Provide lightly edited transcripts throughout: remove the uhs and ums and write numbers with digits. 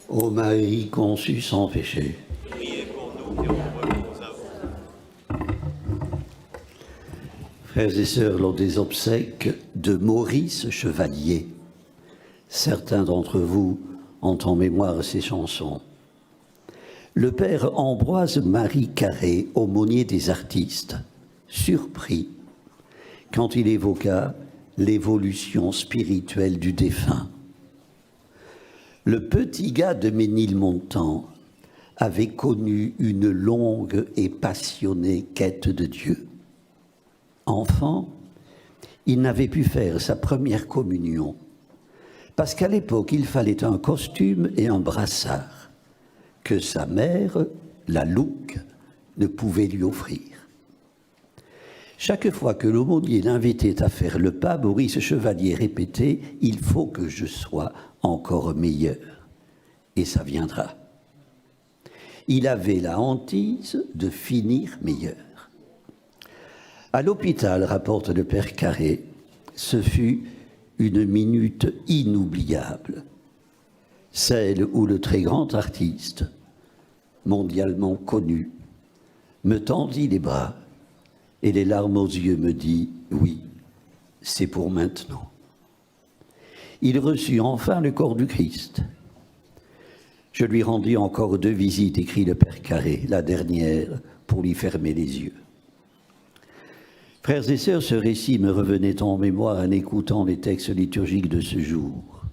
Ô Marie conçue sans péché, Priez pour nous et revenons à vous. frères et sœurs, lors des obsèques de Maurice Chevalier, certains d'entre vous ont en mémoire ces chansons. Le père Ambroise-Marie Carré, aumônier des artistes, surpris quand il évoqua l'évolution spirituelle du défunt. Le petit gars de Ménilmontant avait connu une longue et passionnée quête de Dieu. Enfant, il n'avait pu faire sa première communion parce qu'à l'époque, il fallait un costume et un brassard que sa mère, la Louque, ne pouvait lui offrir. Chaque fois que l'aumônier l'invitait à faire le pas, Maurice Chevalier répétait « Il faut que je sois encore meilleur, et ça viendra ». Il avait la hantise de finir meilleur. À l'hôpital, rapporte le père Carré, ce fut une minute inoubliable, celle où le très grand artiste, mondialement connu, me tendit les bras et les larmes aux yeux me dit « Oui, c'est pour maintenant ». Il reçut enfin le corps du Christ. Je lui rendis encore 2 visites, écrit le père Carré, la dernière pour lui fermer les yeux. Frères et sœurs, ce récit me revenait en mémoire en écoutant les textes liturgiques de ce jour.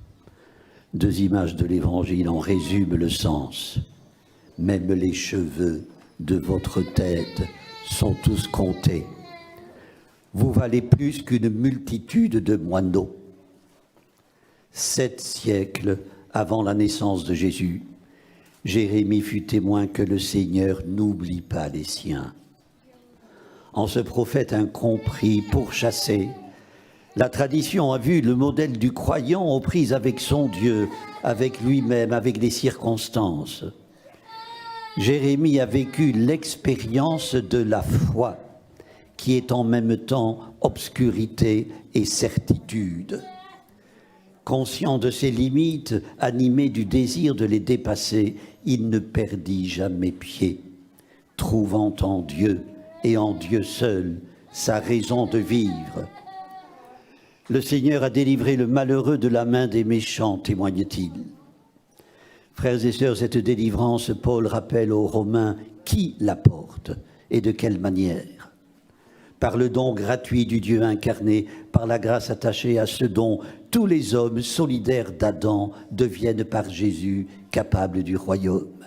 2 images de l'Évangile en résument le sens. Même les cheveux de votre tête sont tous comptés. Vous valez plus qu'une multitude de moineaux. 7 siècles avant la naissance de Jésus, Jérémie fut témoin que le Seigneur n'oublie pas les siens. En ce prophète incompris, pourchassé, la tradition a vu le modèle du croyant aux prises avec son Dieu, avec lui-même, avec les circonstances. Jérémie a vécu l'expérience de la foi, qui est en même temps obscurité et certitude. Conscient de ses limites, animé du désir de les dépasser, il ne perdit jamais pied, trouvant en Dieu et en Dieu seul sa raison de vivre. Le Seigneur a délivré le malheureux de la main des méchants, témoigne-t-il. Frères et sœurs, cette délivrance, Paul rappelle aux Romains qui l'apporte et de quelle manière. Par le don gratuit du Dieu incarné, par la grâce attachée à ce don, tous les hommes solidaires d'Adam deviennent par Jésus capables du royaume.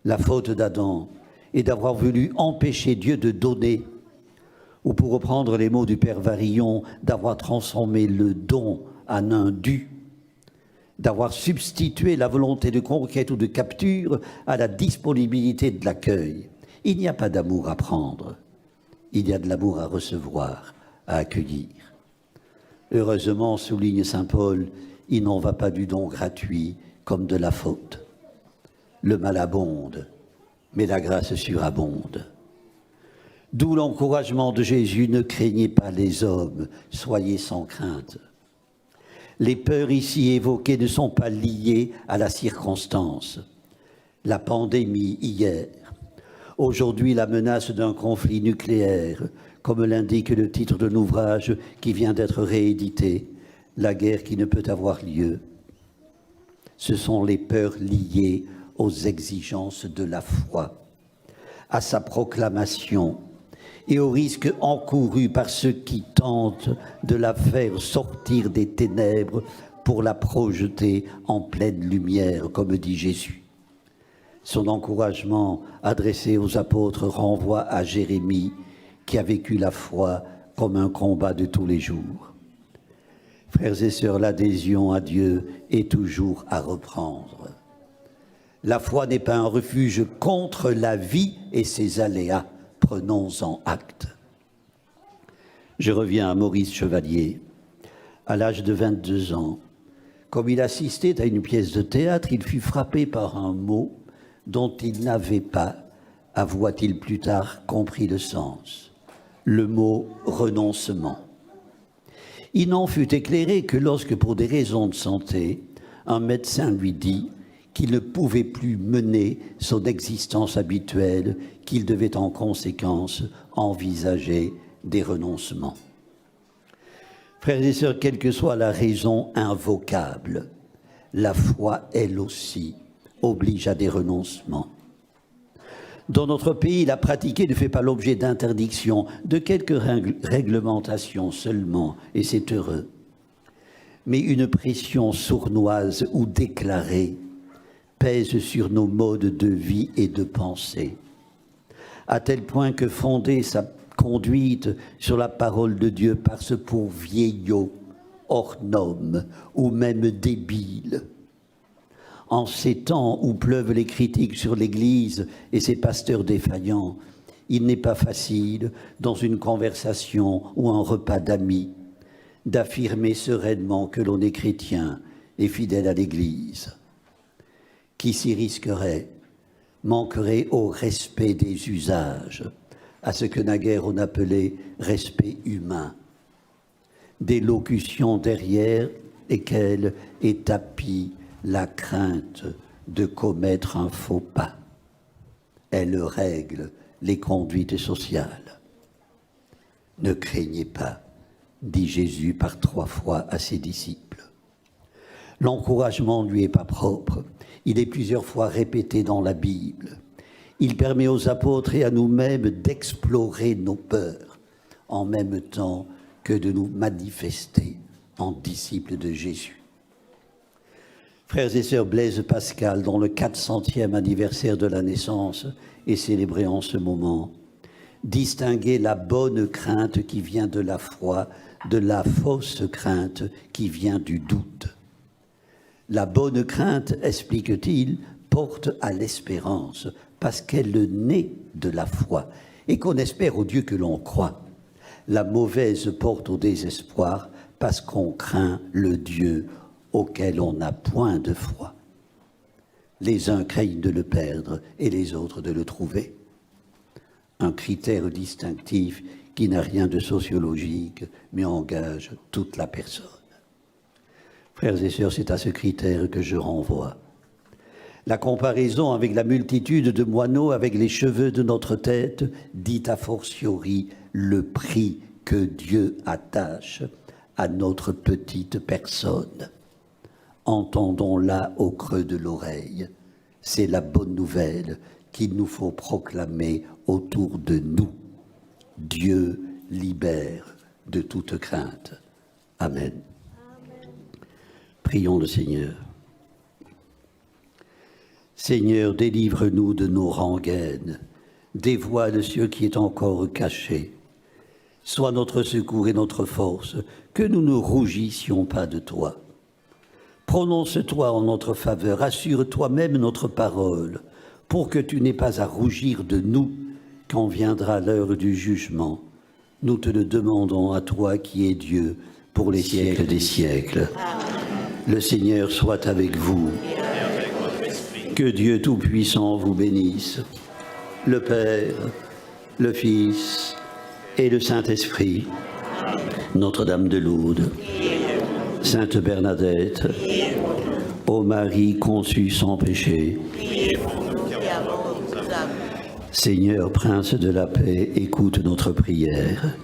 La faute d'Adam est d'avoir voulu empêcher Dieu de donner, ou pour reprendre les mots du Père Varillon, d'avoir transformé le don en un dû, d'avoir substitué la volonté de conquête ou de capture à la disponibilité de l'accueil. Il n'y a pas d'amour à prendre, il y a de l'amour à recevoir, à accueillir. Heureusement, souligne saint Paul, il n'en va pas du don gratuit comme de la faute. Le mal abonde, mais la grâce surabonde. D'où l'encouragement de Jésus, ne craignez pas les hommes, soyez sans crainte. Les peurs ici évoquées ne sont pas liées à la circonstance. La pandémie hier, aujourd'hui la menace d'un conflit nucléaire, comme l'indique le titre de l'ouvrage qui vient d'être réédité, La guerre qui ne peut avoir lieu. Ce sont les peurs liées aux exigences de la foi, à sa proclamation et aux risques encourus par ceux qui tentent de la faire sortir des ténèbres pour la projeter en pleine lumière, comme dit Jésus. Son encouragement adressé aux apôtres renvoie à Jérémie, qui a vécu la foi comme un combat de tous les jours. Frères et sœurs, l'adhésion à Dieu est toujours à reprendre. La foi n'est pas un refuge contre la vie et ses aléas. Prenons-en acte. Je reviens à Maurice Chevalier. À l'âge de 22 ans, comme il assistait à une pièce de théâtre, il fut frappé par un mot dont il n'avait pas, avoua-t-il plus tard, compris le sens. Le mot « renoncement ». Il n'en fut éclairé que lorsque, pour des raisons de santé, un médecin lui dit qu'il ne pouvait plus mener son existence habituelle, qu'il devait en conséquence envisager des renoncements. Frères et sœurs, quelle que soit la raison invocable, la foi, elle aussi, oblige à des renoncements. Dans notre pays, la pratiquer ne fait pas l'objet d'interdictions, de quelques réglementations seulement, et c'est heureux. Mais une pression sournoise ou déclarée pèse sur nos modes de vie et de pensée, à tel point que fonder sa conduite sur la parole de Dieu passe pour vieillot, hors norme ou même débile. En ces temps où pleuvent les critiques sur l'Église et ses pasteurs défaillants, il n'est pas facile, dans une conversation ou un repas d'amis, d'affirmer sereinement que l'on est chrétien et fidèle à l'Église. Qui s'y risquerait manquerait au respect des usages, à ce que naguère on appelait respect humain. Des locutions derrière lesquelles est tapie la crainte de commettre un faux pas. Elles règlent les conduites sociales. Ne craignez pas, dit Jésus par 3 fois à ses disciples. L'encouragement ne lui est pas propre. Il est plusieurs fois répété dans la Bible. Il permet aux apôtres et à nous-mêmes d'explorer nos peurs, en même temps que de nous manifester en disciples de Jésus. Frères et sœurs, Blaise Pascal, dont le 400e anniversaire de la naissance est célébré en ce moment, distinguait la bonne crainte qui vient de la foi de la fausse crainte qui vient du doute. La bonne crainte, explique-t-il, porte à l'espérance, parce qu'elle naît de la foi, et qu'on espère au Dieu que l'on croit. La mauvaise porte au désespoir, parce qu'on craint le Dieu auquel on n'a point de foi. Les uns craignent de le perdre, et les autres de le trouver. Un critère distinctif qui n'a rien de sociologique, mais engage toute la personne. Frères et sœurs, c'est à ce critère que je renvoie. La comparaison avec la multitude de moineaux avec les cheveux de notre tête dit a fortiori le prix que Dieu attache à notre petite personne. Entendons-la au creux de l'oreille. C'est la bonne nouvelle qu'il nous faut proclamer autour de nous. Dieu libère de toute crainte. Amen. Prions le Seigneur. Seigneur, délivre-nous de nos rengaines, dévoile ce qui est encore caché. Sois notre secours et notre force, que nous ne rougissions pas de toi. Prononce-toi en notre faveur, assure toi-même notre parole, pour que tu n'aies pas à rougir de nous quand viendra l'heure du jugement. Nous te le demandons à toi qui es Dieu pour les siècles des siècles. Le Seigneur soit avec vous. Que Dieu Tout-Puissant vous bénisse, le Père, le Fils et le Saint-Esprit. Notre-Dame de Lourdes, Sainte Bernadette, ô Marie conçue sans péché, Seigneur, Prince de la paix, écoute notre prière.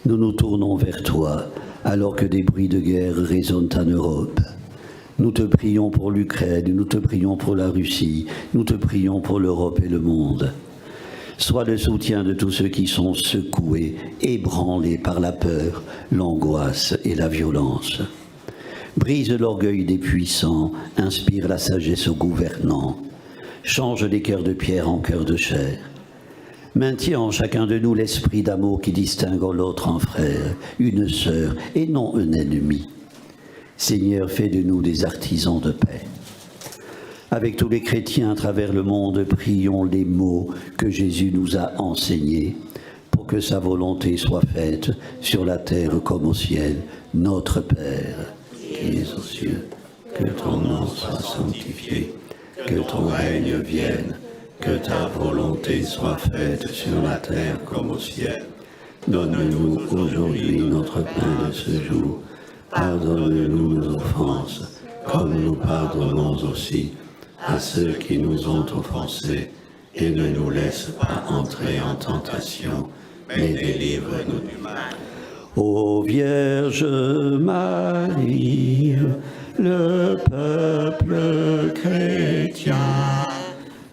Nous nous tournons vers toi alors que des bruits de guerre résonnent en Europe. Nous te prions pour l'Ukraine, nous te prions pour la Russie, nous te prions pour l'Europe et le monde. Sois le soutien de tous ceux qui sont secoués, ébranlés par la peur, l'angoisse et la violence. Brise l'orgueil des puissants, inspire la sagesse aux gouvernants. Change les cœurs de pierre en cœurs de chair. Maintiens en chacun de nous l'esprit d'amour qui distingue l'autre en frère, une sœur et non un ennemi. Seigneur, fais de nous des artisans de paix. Avec tous les chrétiens à travers le monde, prions les mots que Jésus nous a enseignés pour que sa volonté soit faite sur la terre comme au ciel. Notre Père, qui es aux cieux, que ton nom soit sanctifié, que ton règne vienne, que ta volonté soit faite sur la terre comme au ciel. Donne-nous aujourd'hui notre pain de ce jour. Pardonne-nous nos offenses, comme nous pardonnons aussi à ceux qui nous ont offensés, et ne nous laisse pas entrer en tentation, mais délivre-nous du mal. Ô Vierge Marie, le peuple chrétien,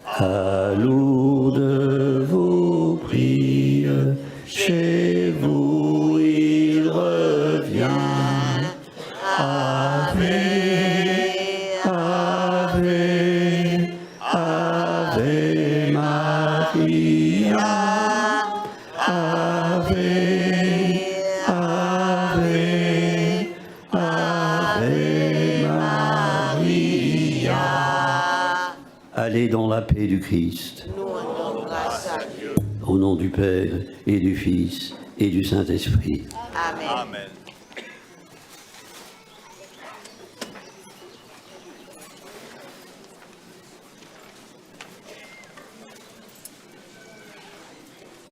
à Lourdes vous prie, chez vous il revient. Ave, Ave, Ave Maria, Ave, Ave, Ave Maria. Allez dans la paix du Christ. Nous rendons grâce à Dieu. Au nom du Père et du Fils et du Saint-Esprit. Amen. Amen.